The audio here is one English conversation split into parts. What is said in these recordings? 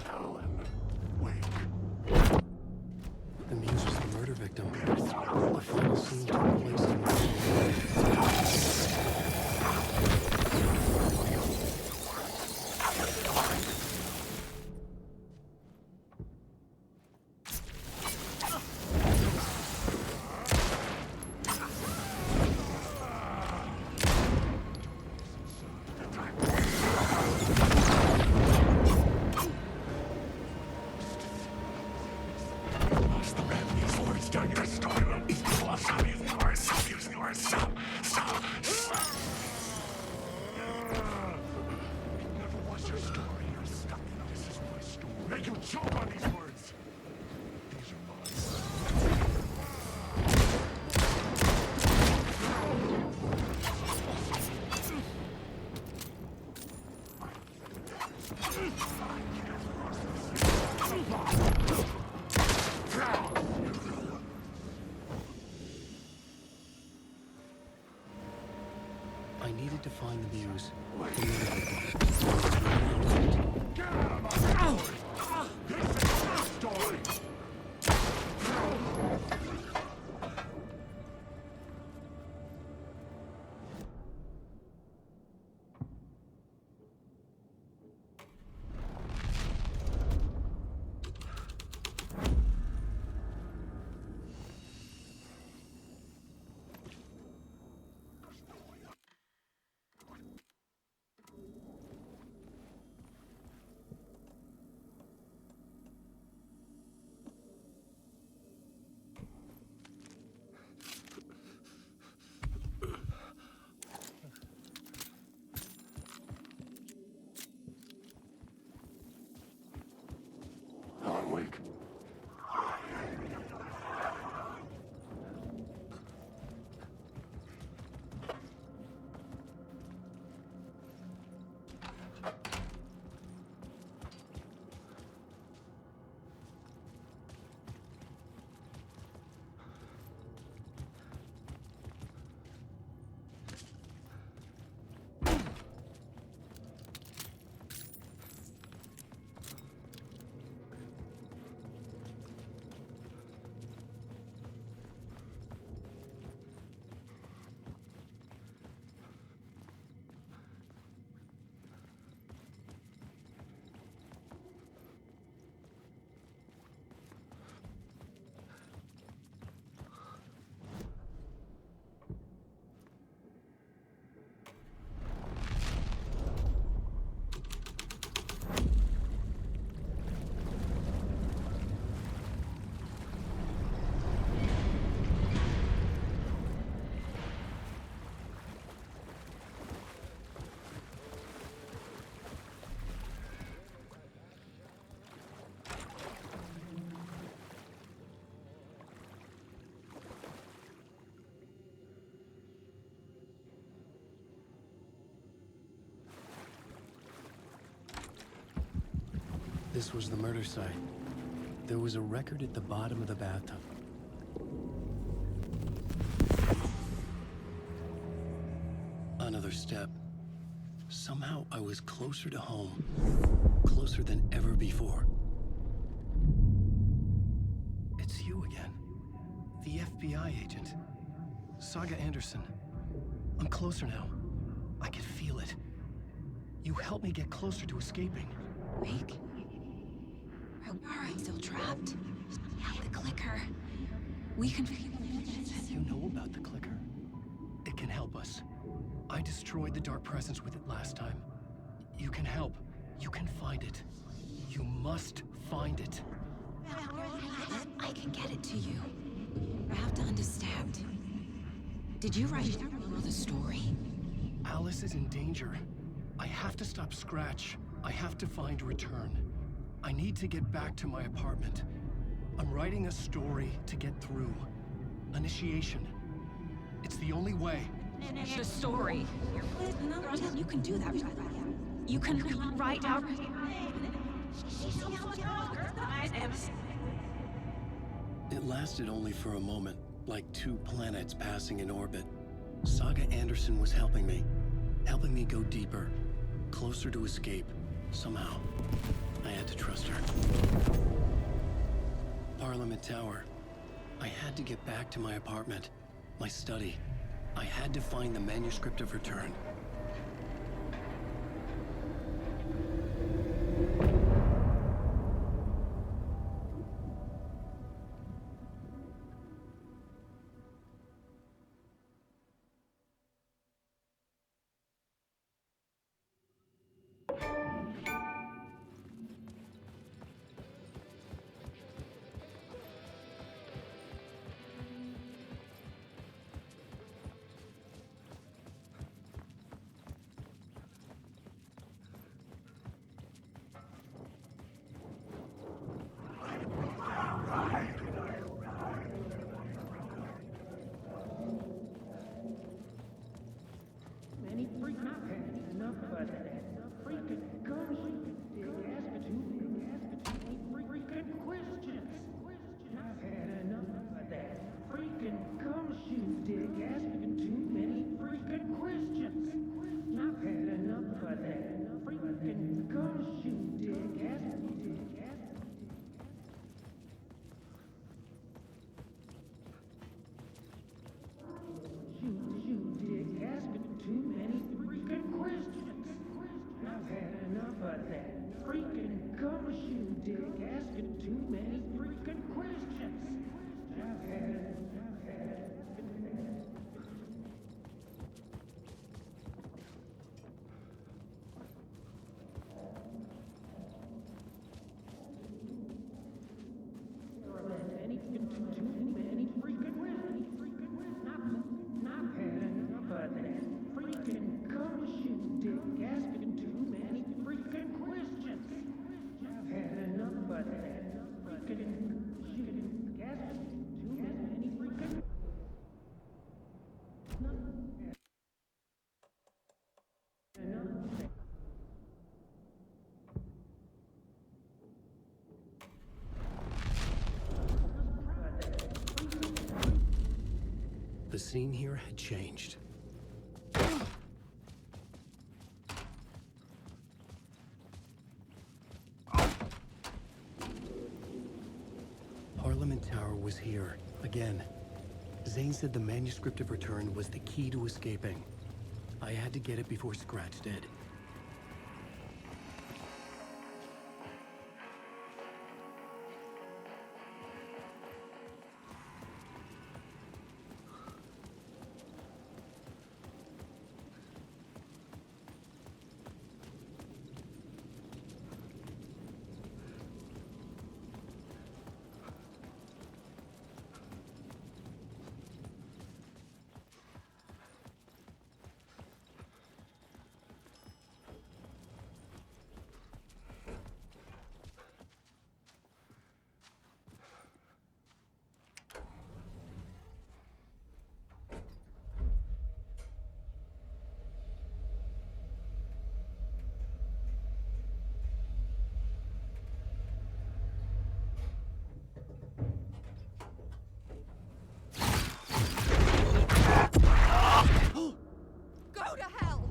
Alan, wake. The muse was the murder victim. The final scene took place in Make you choke on these words. These are mine. I needed to find the muse. Get out of my way! This is your story! Alan, wake. This was the murder site. There was a record at the bottom of the bathtub. Another step. Somehow I was closer to home. Closer than ever before. It's you again. The FBI agent. Saga Anderson. I'm closer now. I can feel it. You helped me get closer to escaping. Wake? Are I still trapped? The clicker. We can... You know about the clicker? It can help us. I destroyed the dark presence with it last time. You can help. You can find it. You must find it. I can get it to you. I have to understand. Did you write the story? Alice is in danger. I have to stop Scratch. I have to find Return. I need to get back to my apartment. I'm writing a story to get through. Initiation. It's the only way. The story. You can do that. You can write out... It lasted only for a moment, like two planets passing in orbit. Saga Anderson was helping me go deeper, closer to escape. Somehow, I had to trust her. Parliament Tower. I had to get back to my apartment, my study. I had to find the manuscript of Return. Many freak not had enough of that. Freaking gums, big ass, but you big ass, but you ain't freaking questions. I've had enough of that. Freaking gums, you dig ass, making too many freaking questions. I've had enough of that. Freaking gums, you dig ass, dig ass. You dig asking too many freaking questions. I've had enough of that. Freaking gums, you dig asking too many freaking questions. I've had. Too many freaking questions. I've had enough of that. Freaking gums, you dig asking too many freaking questions. I've had enough of that. Freaking you dig asking too many freaking. Enough of that. The scene here had changed. Parliament Tower was here, again. Zane said the manuscript of Return was the key to escaping. I had to get it before Scratch did. Go to hell!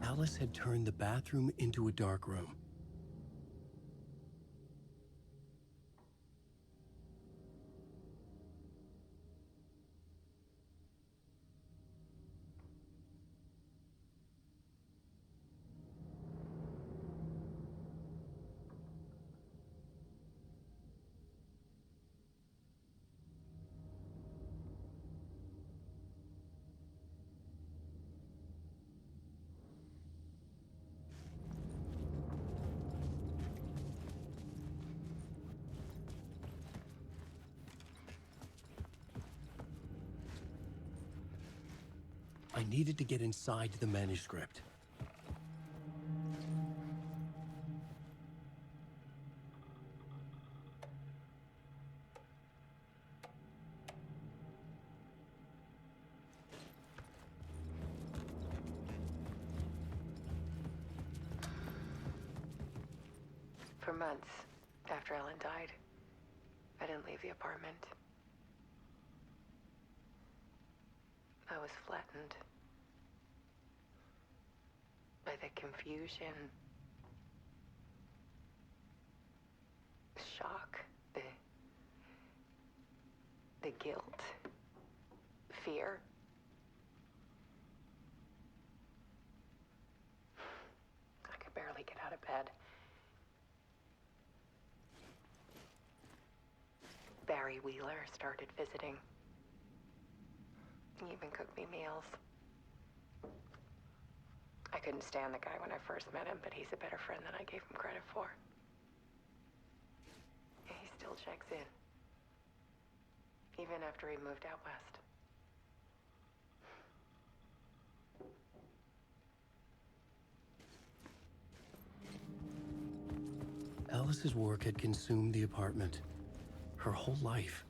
Alice had turned the bathroom into a dark room. I needed to get inside the manuscript. For months after Ellen died, I didn't leave the apartment. I was flattened by the confusion, the shock, the guilt, fear. I could barely get out of bed. Barry Wheeler started visiting. He even cooked me meals. I couldn't stand the guy when I first met him, but he's a better friend than I gave him credit for. He still checks in, even after he moved out west. Alice's work had consumed the apartment. Her whole life.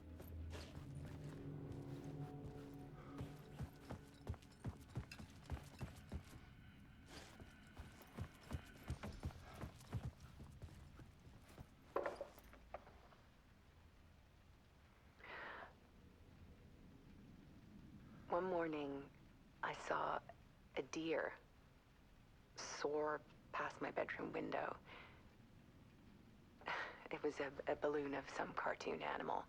One morning, I saw a deer soar past my bedroom window. It was a balloon of some cartoon animal.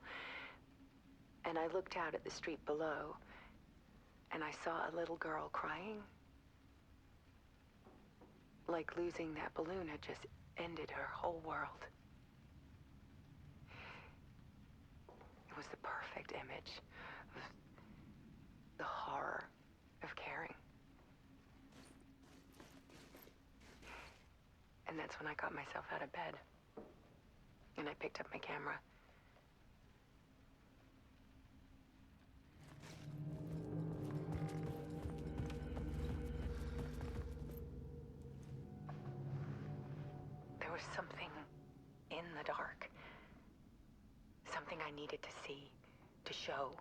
And I looked out at the street below, and I saw a little girl crying. Like losing that balloon had just ended her whole world. It was the perfect image of the horror of caring. And that's when I got myself out of bed. And I picked up my camera. There was something in the dark. Something I needed to see, to show.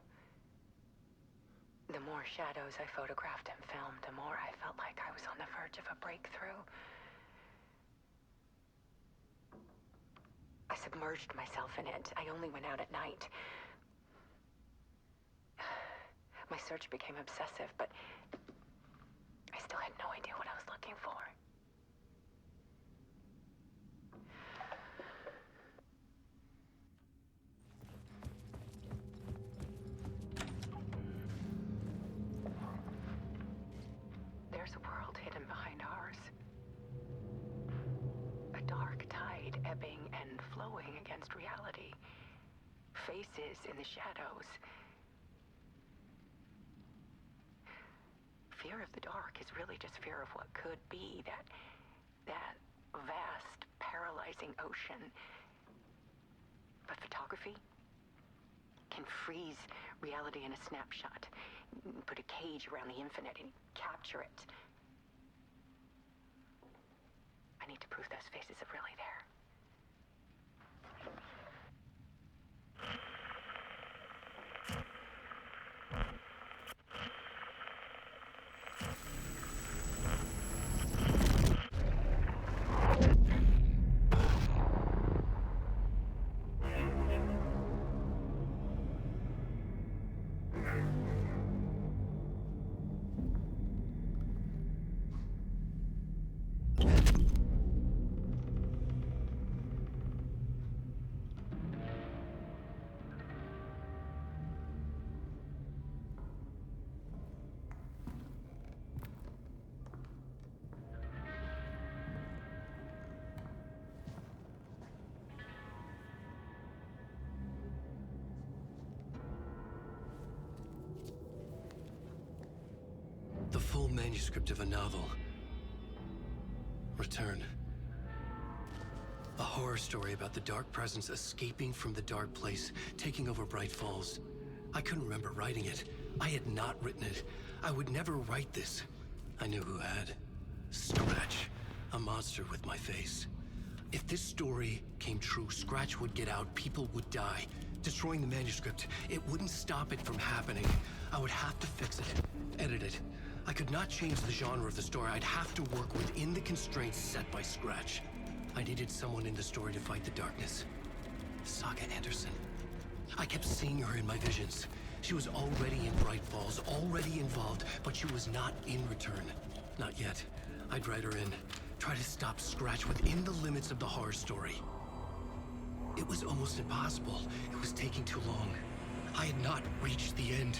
The more shadows I photographed and filmed, the more I felt like I was on the verge of a breakthrough. I submerged myself in it. I only went out at night. My search became obsessive, but I still had no idea what I was looking for. There's a world hidden behind ours. A dark tide ebbing and flowing against reality. Faces in the shadows. Fear of the dark is really just fear of what could be, that vast, paralyzing ocean. But photography can freeze reality in a snapshot, put a cage around the infinite and capture it. I need to prove those faces are really there. The full manuscript of a novel. Return. A horror story about the dark presence escaping from the dark place, taking over Bright Falls. I couldn't remember writing it. I had not written it. I would never write this. I knew who had. Scratch. A monster with my face. If this story came true, Scratch would get out, people would die. Destroying the manuscript, it wouldn't stop it from happening. I would have to fix it, edit it. I could not change the genre of the story. I'd have to work within the constraints set by Scratch. I needed someone in the story to fight the darkness. Saga Anderson. I kept seeing her in my visions. She was already in Bright Falls, already involved, but she was not in Return. Not yet. I'd write her in. Try to stop Scratch within the limits of the horror story. It was almost impossible. It was taking too long. I had not reached the end.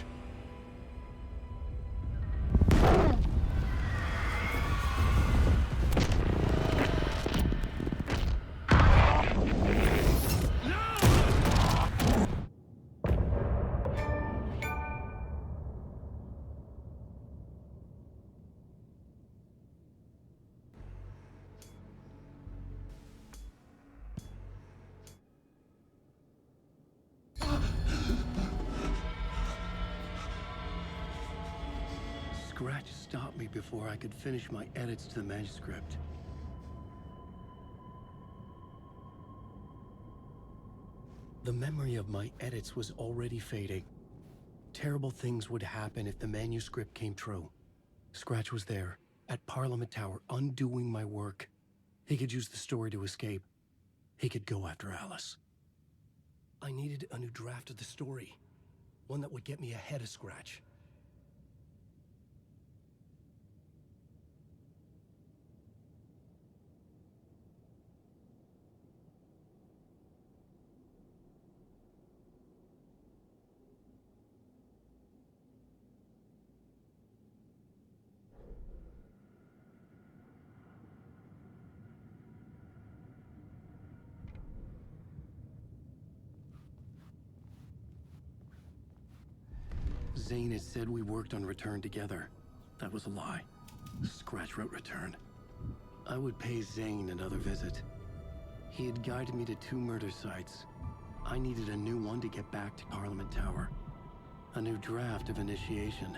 Scratch stopped me before I could finish my edits to the manuscript. The memory of my edits was already fading. Terrible things would happen if the manuscript came true. Scratch was there, at Parliament Tower, undoing my work. He could use the story to escape. He could go after Alice. I needed a new draft of the story. One that would get me ahead of Scratch. Zane had said we worked on Return together. That was a lie. Scratch wrote Return. I would pay Zane another visit. He had guided me to 2 murder sites. I needed a new one to get back to Parliament Tower. A new draft of Initiation.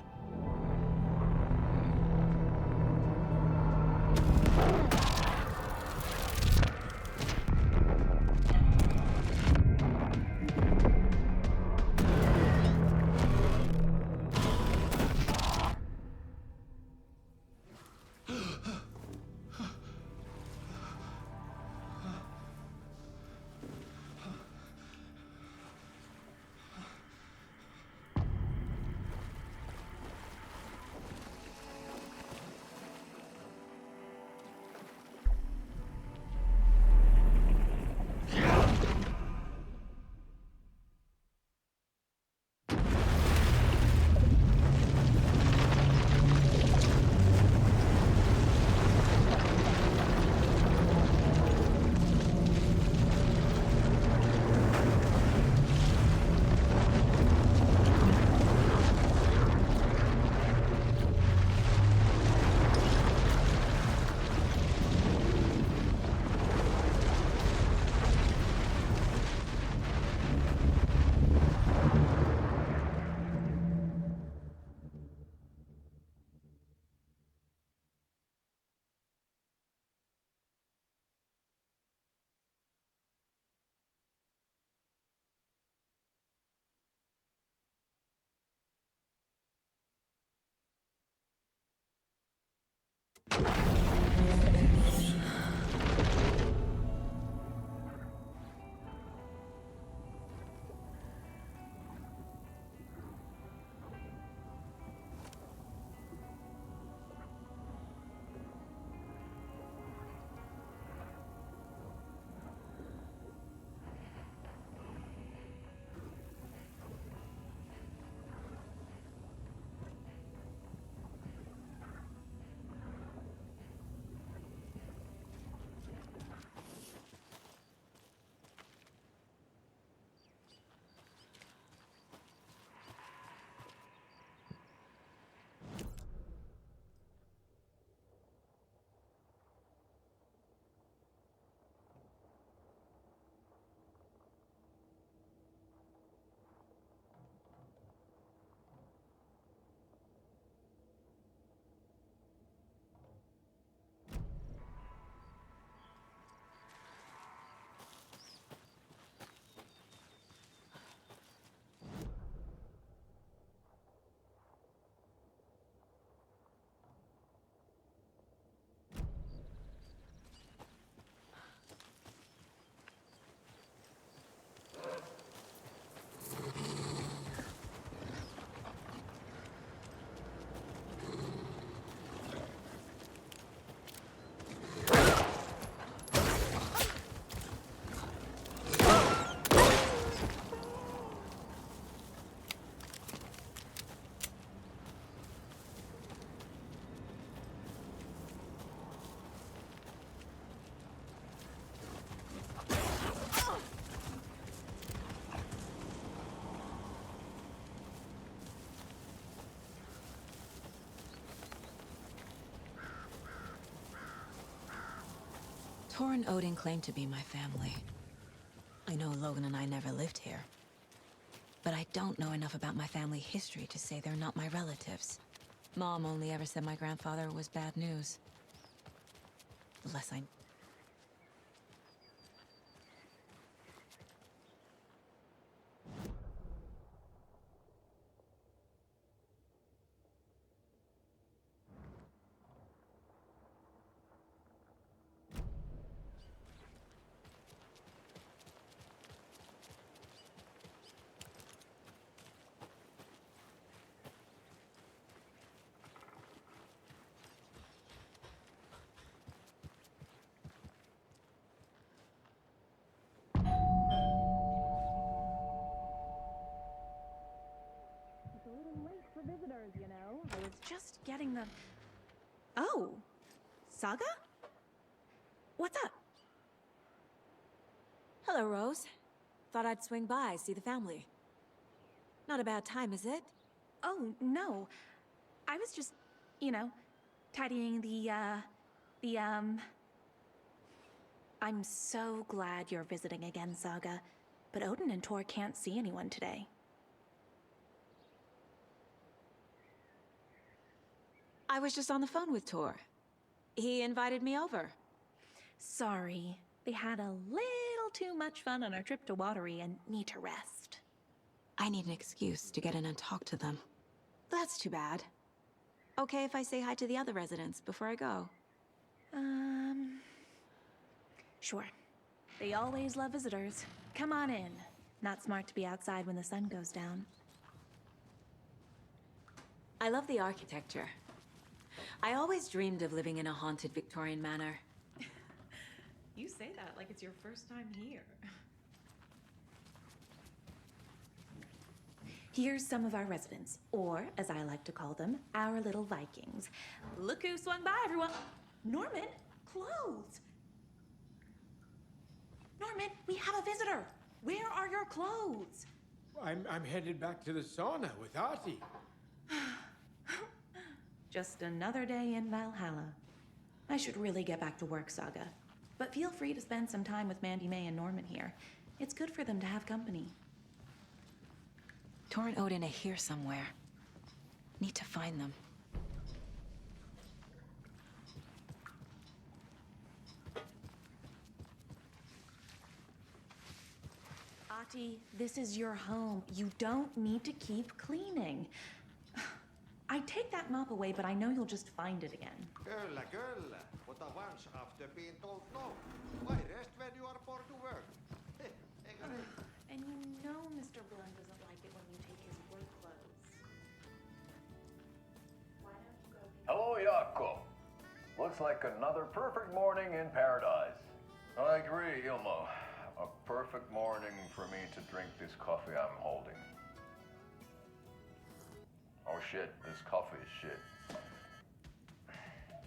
Torrin Odin claimed to be my family. I know Logan and I never lived here. But I don't know enough about my family history to say they're not my relatives. Mom only ever said my grandfather was bad news. The less I... I was just getting the... Oh! Saga? What's up? Hello, Rose. Thought I'd swing by, see the family. Not a bad time, is it? Oh, no. I was just, you know, tidying I'm so glad you're visiting again, Saga. But Odin and Tor can't see anyone today. I was just on the phone with Tor. He invited me over. Sorry. They had a little too much fun on our trip to Watery and need to rest. I need an excuse to get in and talk to them. That's too bad. Okay if I say hi to the other residents before I go? Sure. They always love visitors. Come on in. Not smart to be outside when the sun goes down. I love the architecture. I always dreamed of living in a haunted Victorian manor. You say that like it's your first time here. Here's some of our residents, or as I like to call them, our little Vikings. Look who swung by, everyone. Norman, clothes. Norman, we have a visitor. Where are your clothes? I'm headed back to the sauna with Artie. Just another day in Valhalla. I should really get back to work, Saga. But feel free to spend some time with Mandy May and Norman here. It's good for them to have company. Tor and Odin are here somewhere. Need to find them. Ati, this is your home. You don't need to keep cleaning. I'd take that mop away, but I know you'll just find it again. Kyllä, kyllä. Mutta once after being told no, why rest when you are bored to work? Eikä niin? And you know Mr. Blum doesn't like it when you take his work clothes. Why don't you go be... Hello, Jaakko. Looks like another perfect morning in paradise. I agree, Ilmo. A perfect morning for me to drink this coffee I'm holding. Oh shit, this coffee is shit.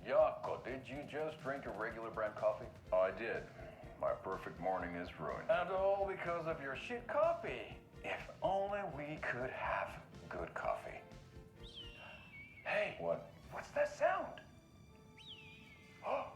Jaakko, did you just drink a regular brand coffee? I did. My perfect morning is ruined. And all because of your shit coffee. If only we could have good coffee. Hey, what's that sound? Oh.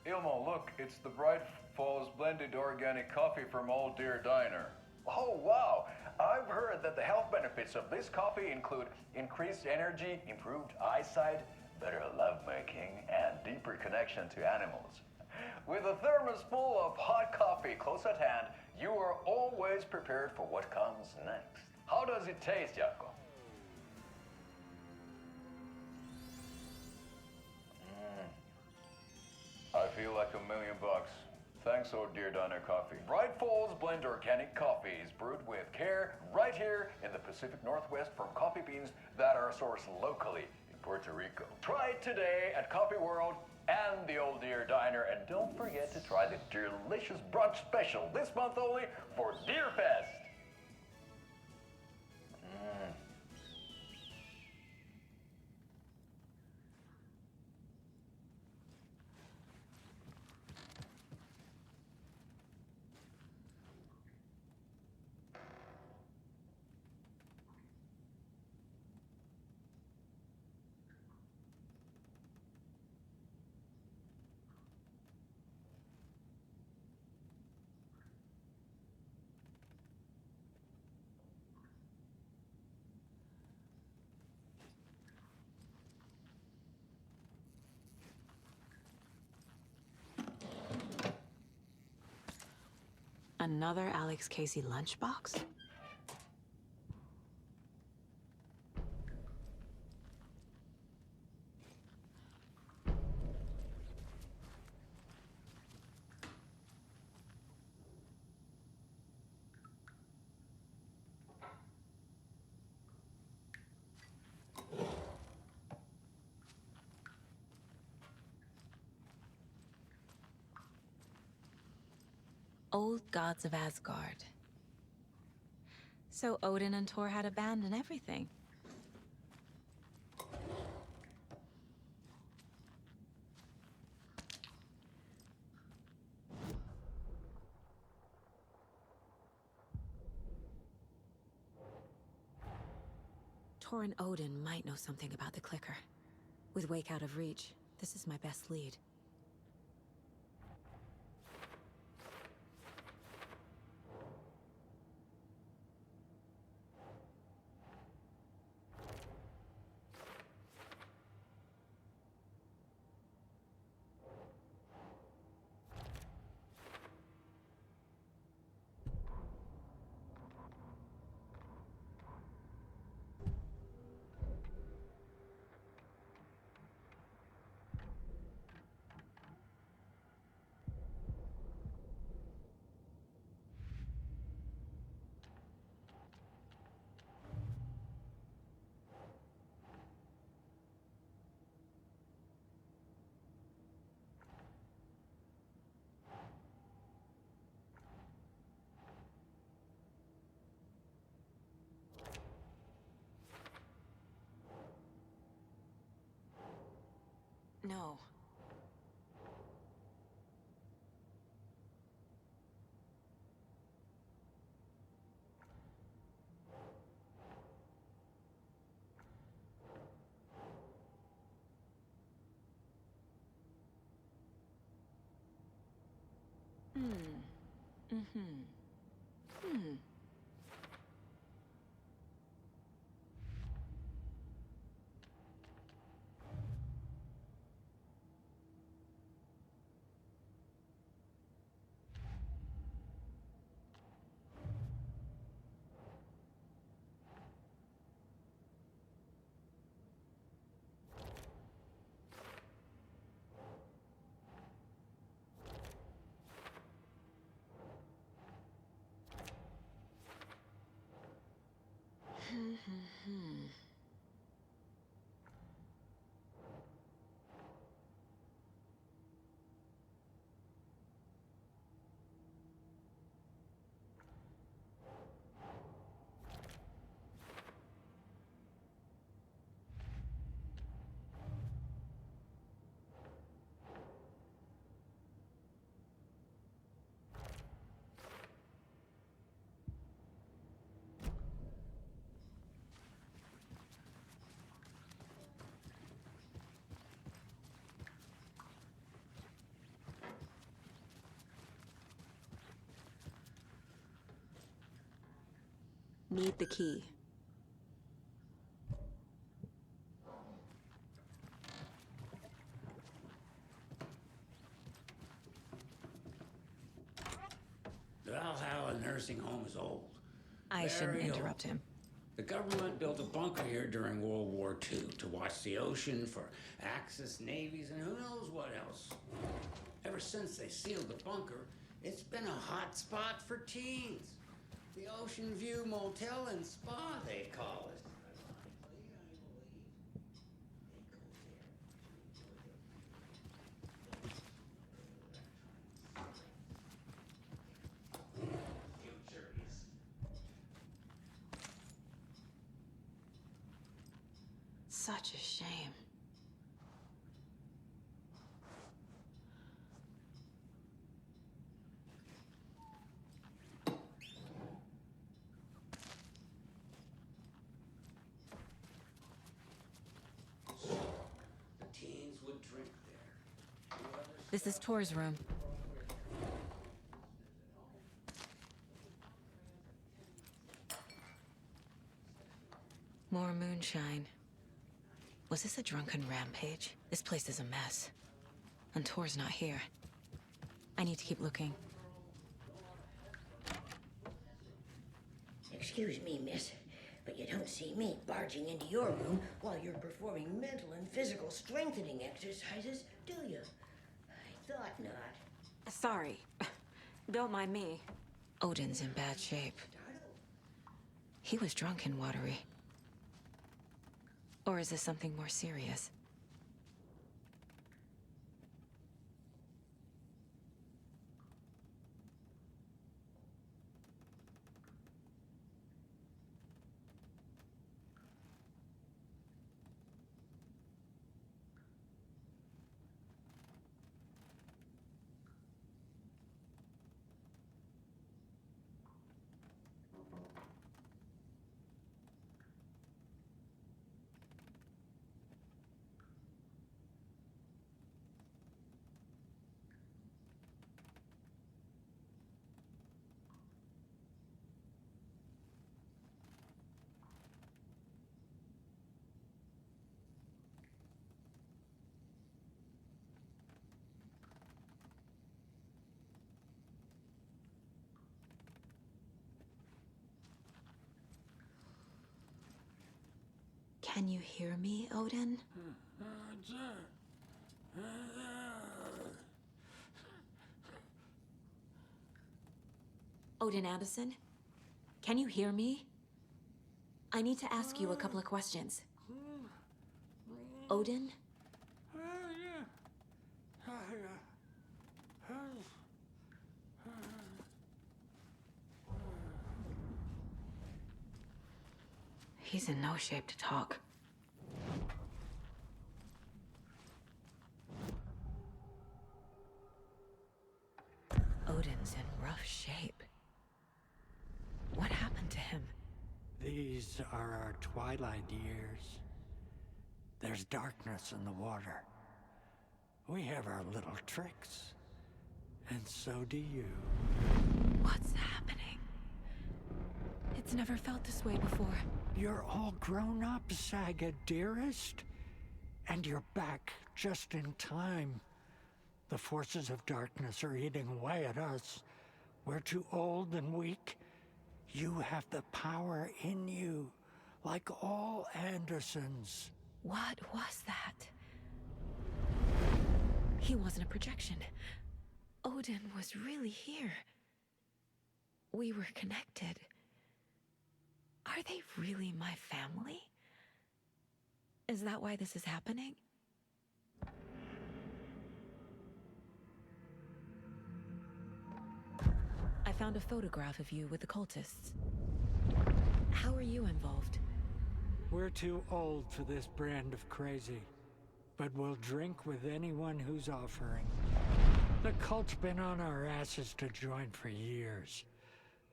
Ilmo, look, it's the Bright Falls blended organic coffee from Old Deer Diner. Oh, wow. I've heard that the health benefits of this coffee include increased energy, improved eyesight, better lovemaking, and deeper connection to animals. With a thermos full of hot coffee close at hand, you are always prepared for what comes next. How does it taste, Jaakko? I feel like $1 million. Thanks, Old Deer Diner Coffee. Bright Falls Blend Organic Coffee is brewed with care right here in the Pacific Northwest from coffee beans that are sourced locally in Puerto Rico. Try it today at Coffee World and the Old Deer Diner, and don't forget to try the delicious brunch special this month only for Deer Fest. Another Alex Casey lunchbox? Old gods of Asgard. So Odin and Thor had a band and everything. Thor and Odin might know something about the Clicker. With Wake out of reach, this is my best lead. No. Need the key. The Valhalla nursing home is old. I shouldn't Very old. interrupt him. The government built a bunker here during World War II to watch the ocean for Axis navies and who knows what else. Ever since they sealed the bunker, it's been a hot spot for teens. The Ocean View Motel and Spa, they call it. Such a shame. The teens would drink there. This is Thor's room. More moonshine. Was this a drunken rampage? This place is a mess. And Thor's not here. I need to keep looking. Excuse me, miss, but you don't see me barging into your room while you're performing mental and physical strengthening exercises, do you? I thought not. Sorry. Don't mind me. Odin's in bad shape. He was drunk and watery. Or is this something more serious? Can you hear me, Odin? Odin Addison? Can you hear me? I need to ask you a couple of questions. Odin? He's in no shape to talk. Odin's in rough shape. What happened to him? These are our twilight years. There's darkness in the water. We have our little tricks. And so do you. What's happening? It's never felt this way before. You're all grown up, Saga, dearest. And you're back just in time. The forces of darkness are eating away at us. We're too old and weak. You have the power in you, like all Andersons. What was that? He wasn't a projection. Odin was really here. We were connected. Are they really my family? Is that why this is happening? I found a photograph of you with the cultists. How are you involved? We're too old for this brand of crazy, but we'll drink with anyone who's offering. The cult's been on our asses to join for years,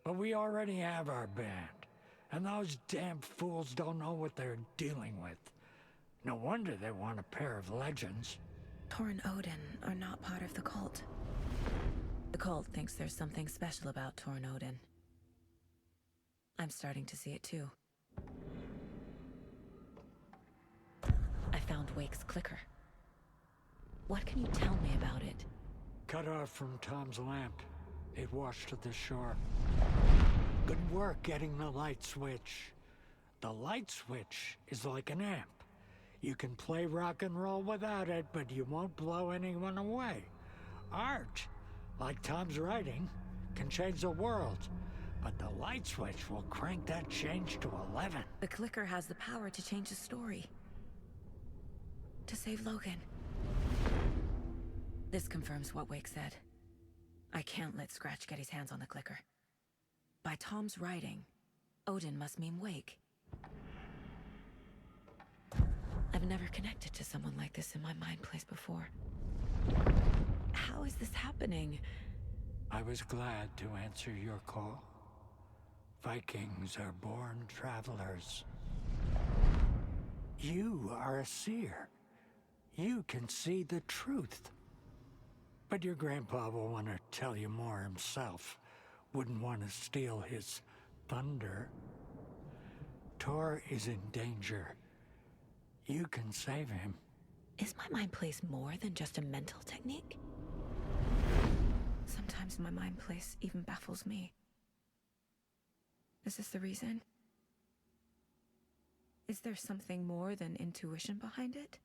but we already have our band, and those damn fools don't know what they're dealing with. No wonder they want a pair of legends. Tor and Odin are not part of the cult. The cult thinks there's something special about Tor and Odin. I'm starting to see it too. I found Wake's clicker. What can you tell me about it? Cut off from Tom's lamp. It washed to the shore. Good work getting the light switch. The light switch is like an amp. You can play rock and roll without it, but you won't blow anyone away. Art, like Tom's writing, can change the world, but the light switch will crank that change to 11. The clicker has the power to change the story. To save Logan. This confirms what Wake said. I can't let Scratch get his hands on the clicker. By Tom's writing, Odin must mean Wake. I've never connected to someone like this in my mind place before. How is this happening? I was glad to answer your call. Vikings are born travelers. You are a seer. You can see the truth. But your grandpa will want to tell you more himself. Wouldn't want to steal his thunder. Tor is in danger. You can save him. Is my mind place more than just a mental technique? Sometimes my mind place even baffles me. Is this the reason? Is there something more than intuition behind it?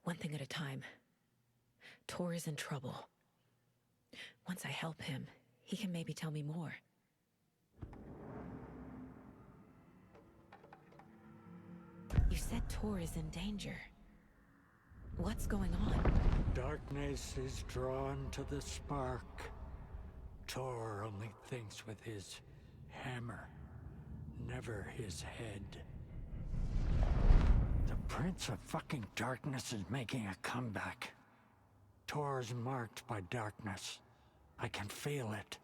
One thing at a time. Tor is in trouble. Once I help him, he can maybe tell me more. You said Tor is in danger. What's going on? Darkness is drawn to the spark. Tor only thinks with his hammer, never his head. The Prince of fucking Darkness is making a comeback. Tor is marked by darkness. I can feel it.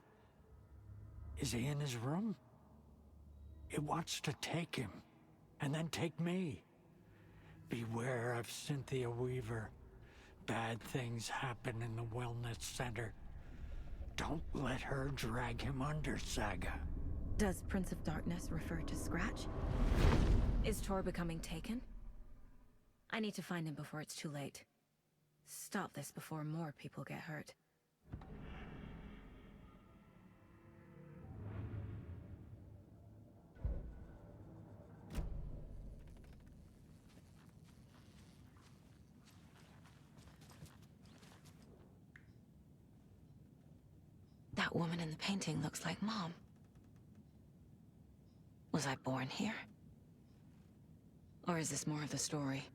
Is he in his room? It wants to take him, and then take me. Beware of Cynthia Weaver. Bad things happen in the wellness center. Don't let her drag him under, Saga. Does Prince of Darkness refer to Scratch? Is Tor becoming taken? I need to find him before it's too late. Stop this before more people get hurt. That woman in the painting looks like Mom. Was I born here? Or is this more of the story?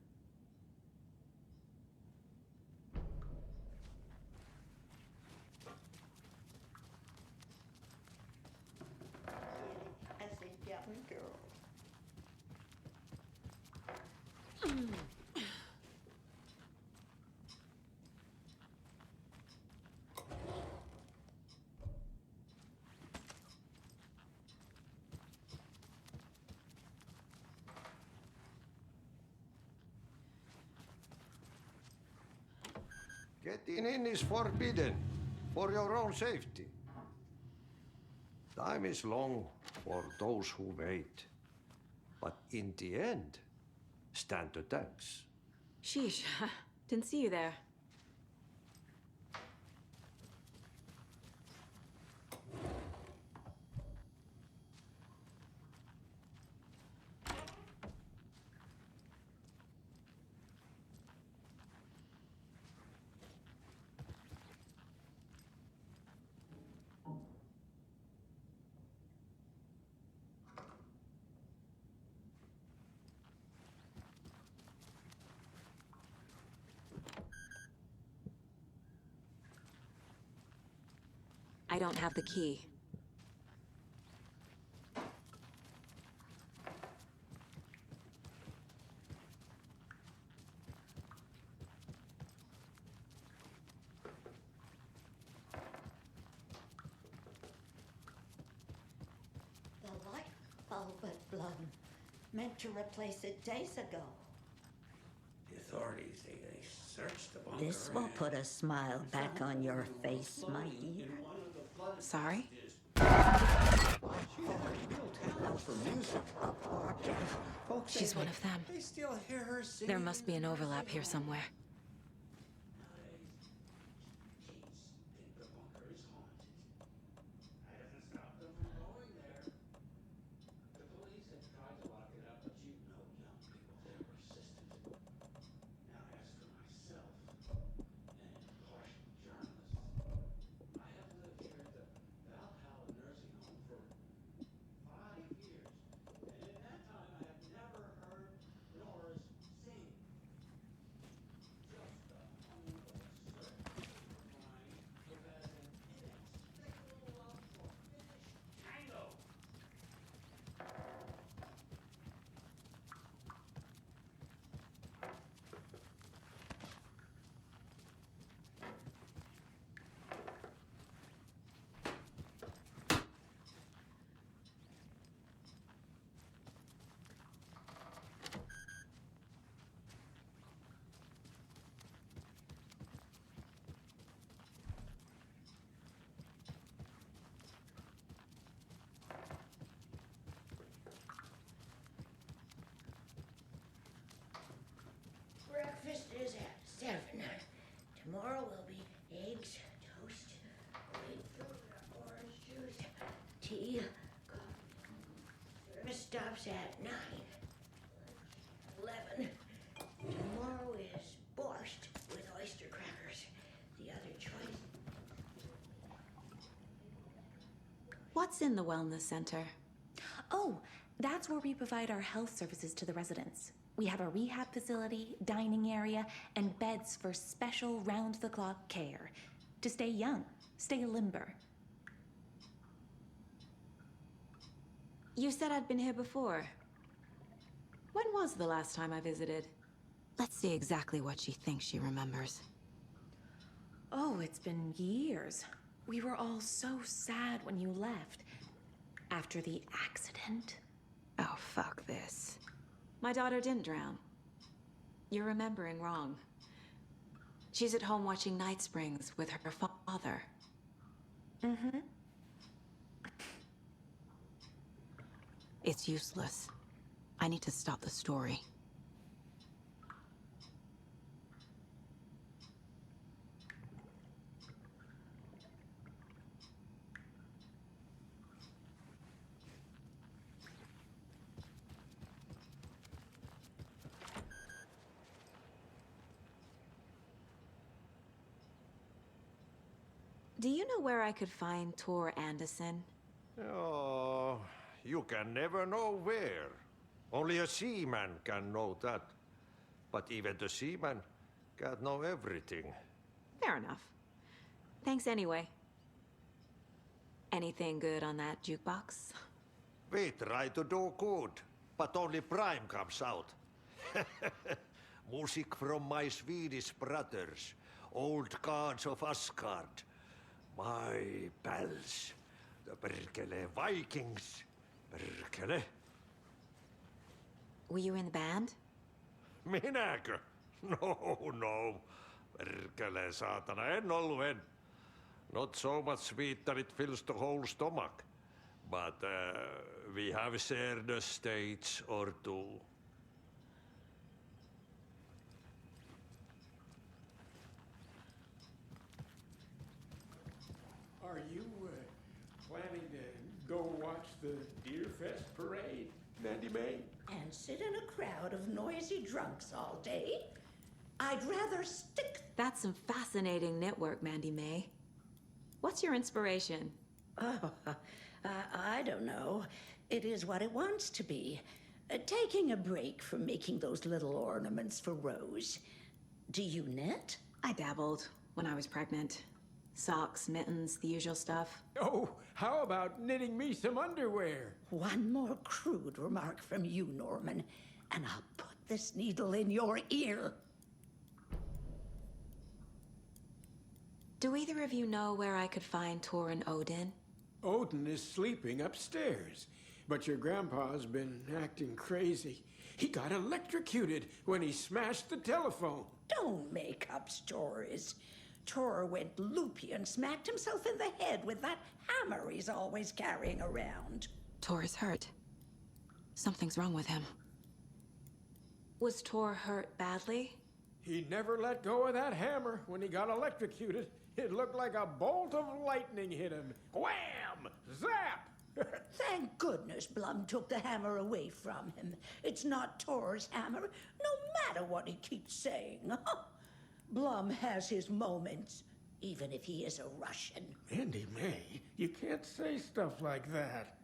As a young girl. Getting in is forbidden, for your own safety. Time is long for those who wait. But in the end, stand the thanks. Sheesh, didn't see you there. I don't have the key. The light bulb had blown. Meant to replace it days ago. The authorities, they searched the bunker. This will put a smile back on your face, my dear. Sorry? She's one of them. They still hear her singing. There must be an overlap here somewhere. stops at 9. 11. Tomorrow is borscht with oyster crackers. The other choice. What's in the wellness center? Oh, that's where we provide our health services to the residents. We have a rehab facility, dining area, and beds for special round-the-clock care. To stay young, stay limber. You said I'd been here before. When was the last time I visited? Let's see exactly what she thinks she remembers. Oh, it's been years. We were all so sad when you left. After the accident. Oh, fuck this. My daughter didn't drown. You're remembering wrong. She's at home watching Night Springs with her father. Mm-hmm. It's useless. I need to stop the story. Do you know where I could find Tor Anderson? Oh, you can never know where. Only a seaman can know that. But even the seaman can't know everything. Fair enough. Thanks anyway. Anything good on that jukebox? We try to do good, but only Prime comes out. Music from my Swedish brothers, old gods of Asgard. My pals, the Perkele Vikings. Perkele. Were you in the band? Minäkö? No. Perkele saatana, en ollut en. Not so much sweet that it fills the whole stomach. But we have shared a stage or two. Are you planning to go watch the Deerfest parade, Mandy May? And sit in a crowd of noisy drunks all day? I'd rather stick. That's some fascinating network, Mandy May. What's your inspiration? Oh, I don't know. It is what it wants to be. Taking a break from making those little ornaments for Rose. Do you knit? I dabbled when I was pregnant. Socks, mittens, the usual stuff. Oh, how about knitting me some underwear? One more crude remark from you, Norman, and I'll put this needle in your ear. Do either of you know where I could find Tor and Odin? Odin is sleeping upstairs, but your grandpa's been acting crazy. He got electrocuted when he smashed the telephone. Don't make up stories. Tor went loopy and smacked himself in the head with that hammer he's always carrying around. Tor is hurt. Something's wrong with him. Was Tor hurt badly? He never let go of that hammer when he got electrocuted. It looked like a bolt of lightning hit him. Wham! Zap! Thank goodness Blum took the hammer away from him. It's not Tor's hammer, no matter what he keeps saying. Blum has his moments, even if he is a Russian. Mandy May, you can't say stuff like that.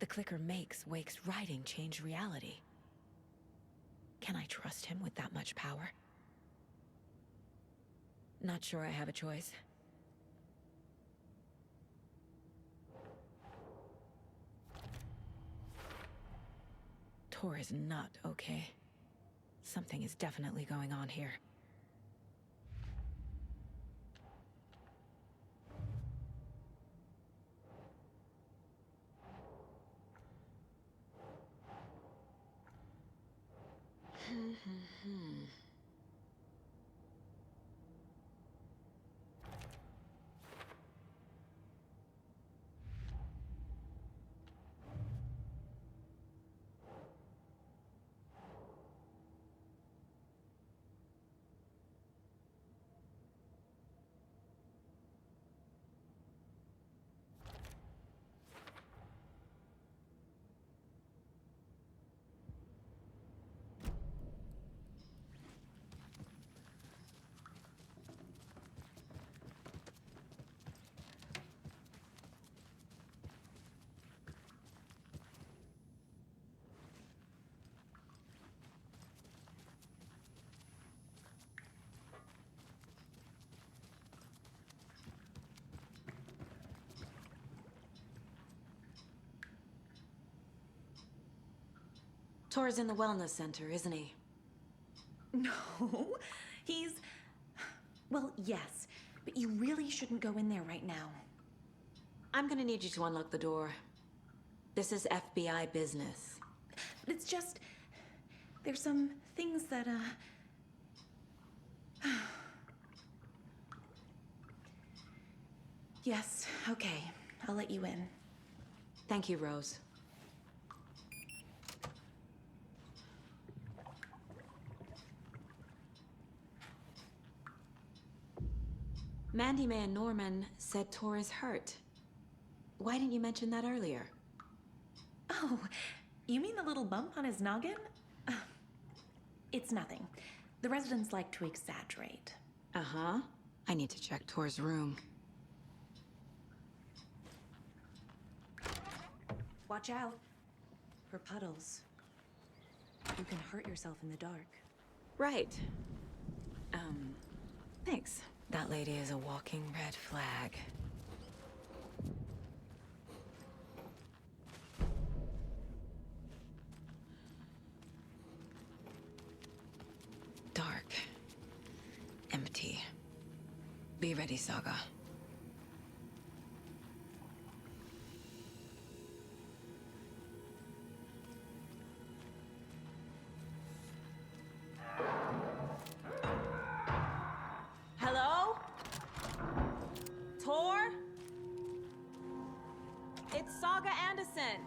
The clicker makes Wake's writing change reality. Can I trust him with that much power? Not sure I have a choice. Tor is not okay. Something is definitely going on here. Tor's in the wellness center, isn't he? No, he's... Well, yes, but you really shouldn't go in there right now. I'm gonna need you to unlock the door. This is FBI business. It's just... There's some things that, Yes, okay. I'll let you in. Thank you, Rose. Mandy May and Norman said Tor is hurt. Why didn't you mention that earlier? Oh, you mean the little bump on his noggin? It's nothing. The residents like to exaggerate. Uh-huh. I need to check Tor's room. Watch out for puddles. You can hurt yourself in the dark. Right. Thanks. That lady is a walking red flag. Dark. Empty. Be ready, Saga. Hello? Tor? It's Saga Anderson.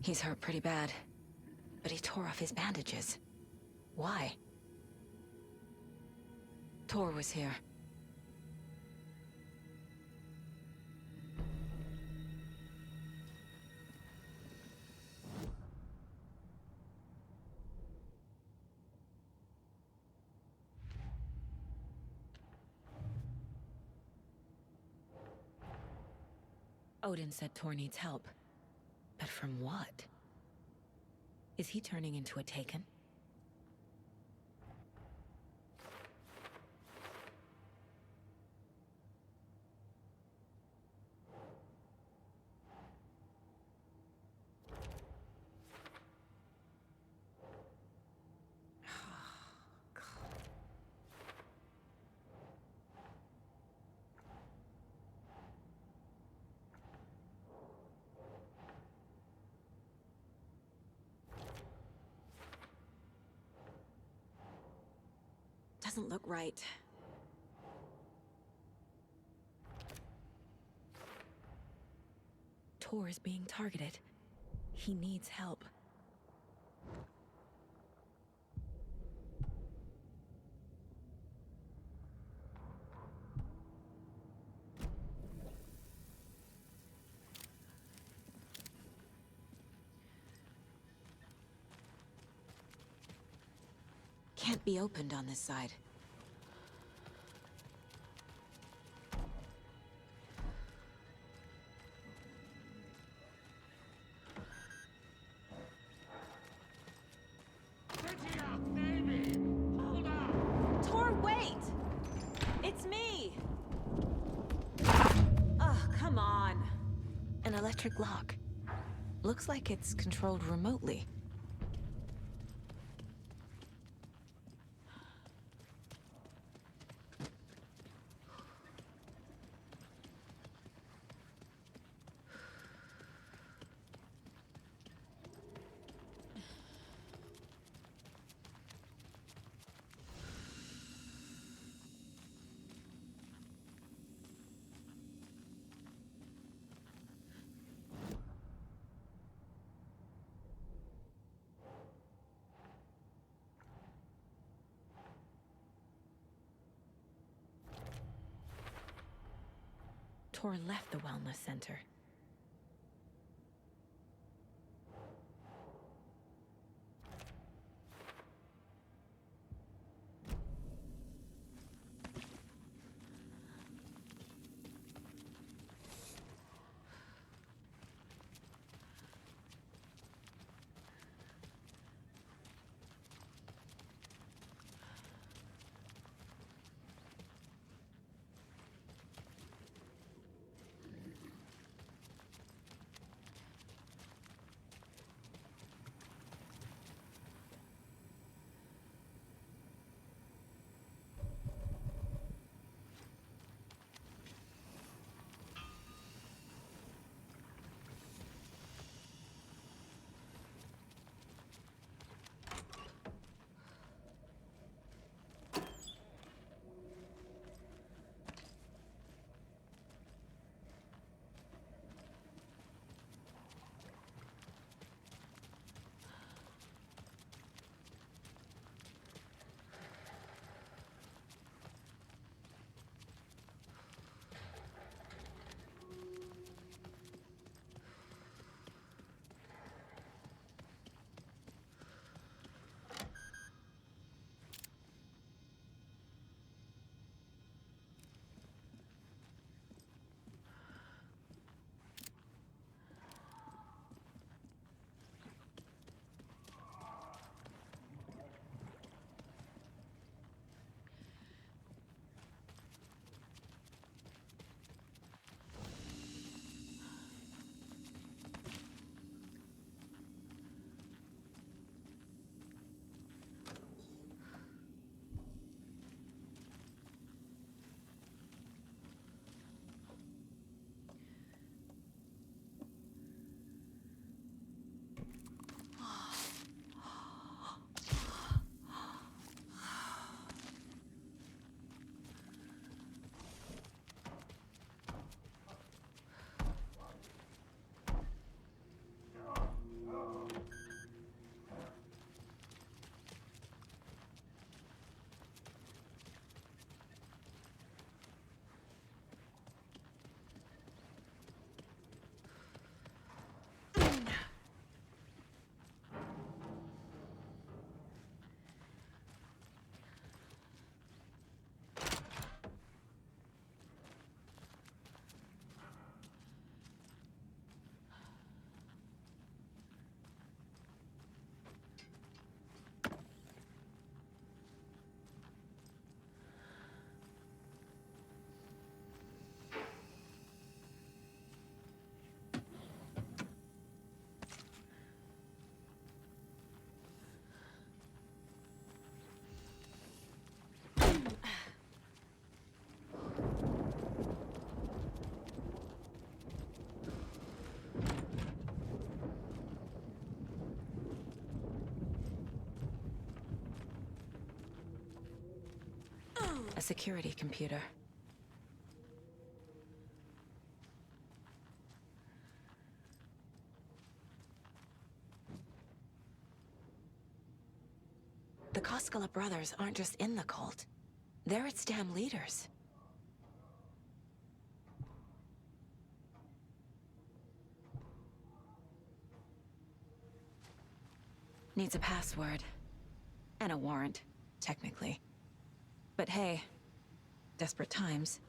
He's hurt pretty bad, but he tore off his bandages. Why? Tor was here. Odin said Tor needs help. But from what? Is he turning into a Taken? doesn't look right. Tor is being targeted. He needs help. Can't be opened on this side. Switching up, Navy! Hold on! Tor, wait! It's me! Oh, come on. An electric lock. Looks like it's controlled remotely. Tor left the wellness center. A security computer. The Koskela brothers aren't just in the cult. They're its damn leaders. Needs a password. And a warrant, technically. But hey, desperate times.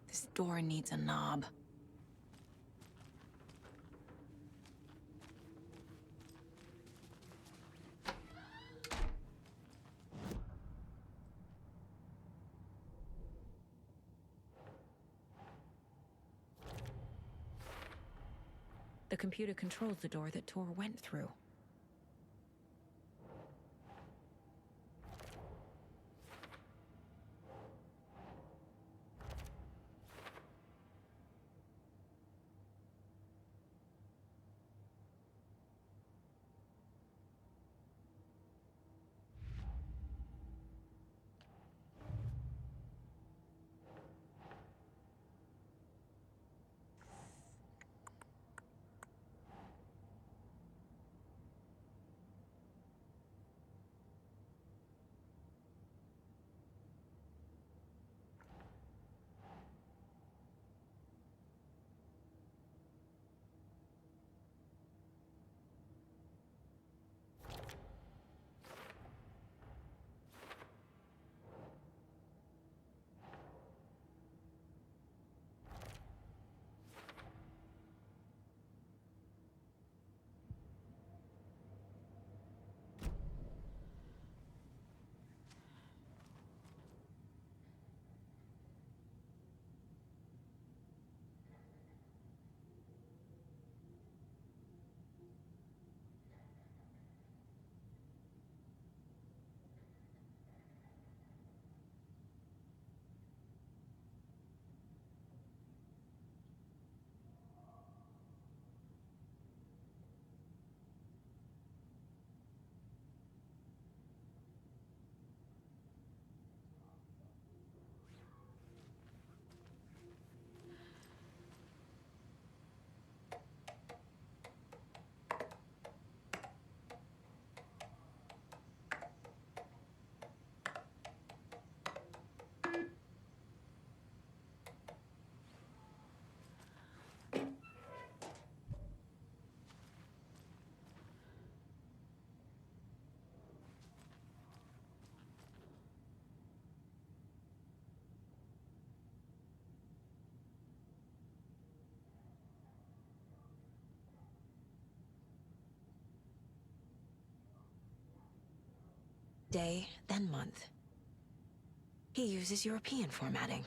This door needs a knob. The computer controls the door that Tor went through. Day, then month. He uses European formatting.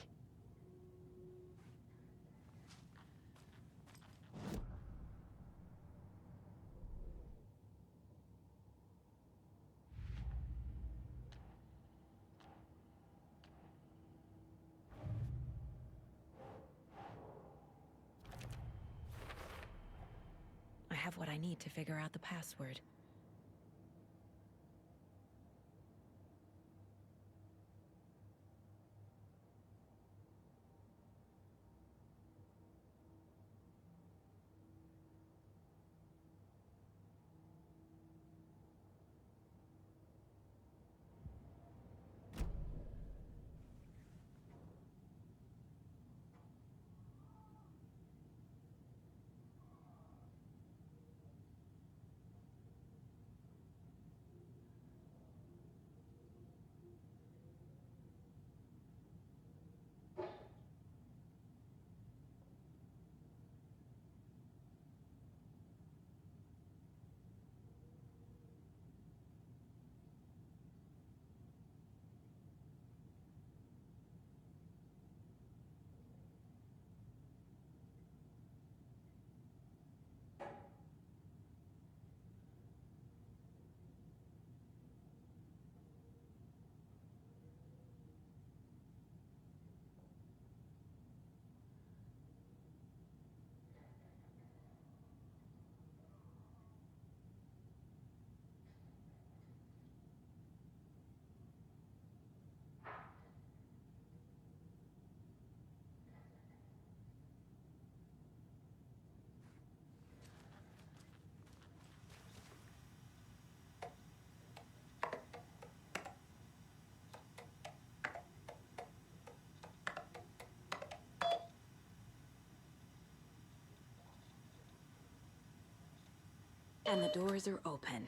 I have what I need to figure out the password. And the doors are open.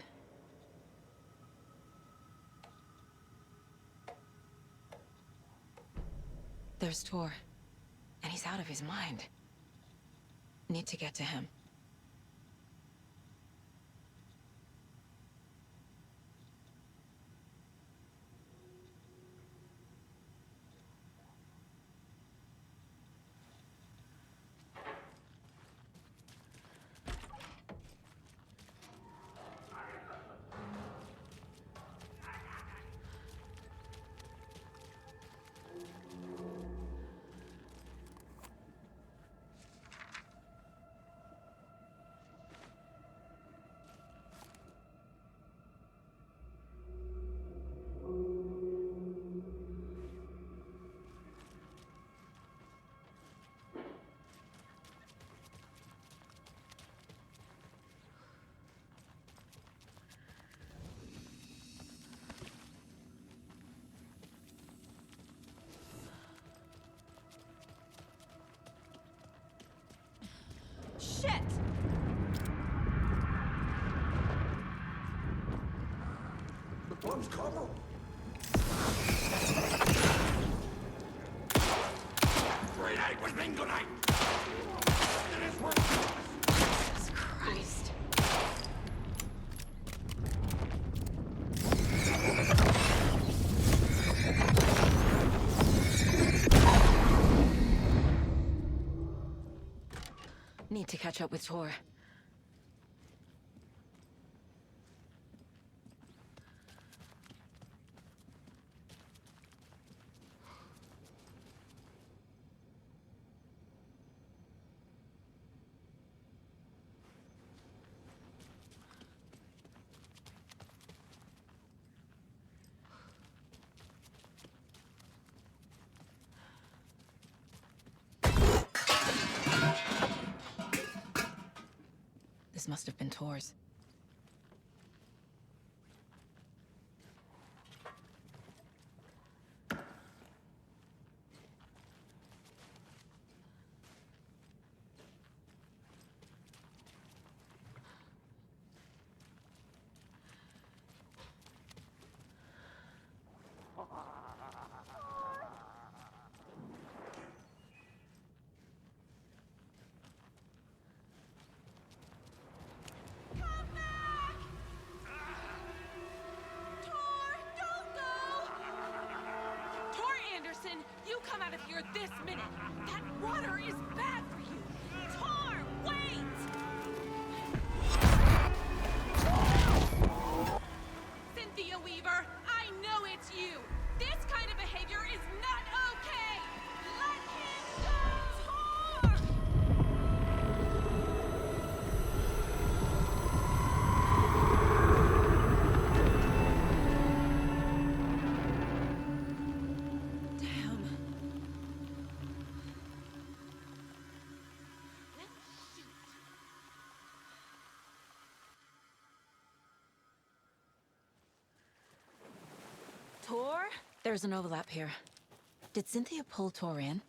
There's Tor. And he's out of his mind. Need to get to him. Shit! The bomb's cover. Grenade within grenade. It is working. Jesus Christ. Need to catch up with Tor. This must have been Tor's. You come out of here this minute! That water is bad for you! Tor, wait! Cynthia Weaver, I know it's you! This kind of behavior is not okay! Let him go! Tor! Tor? There's an overlap here. Did Cynthia pull Tor in?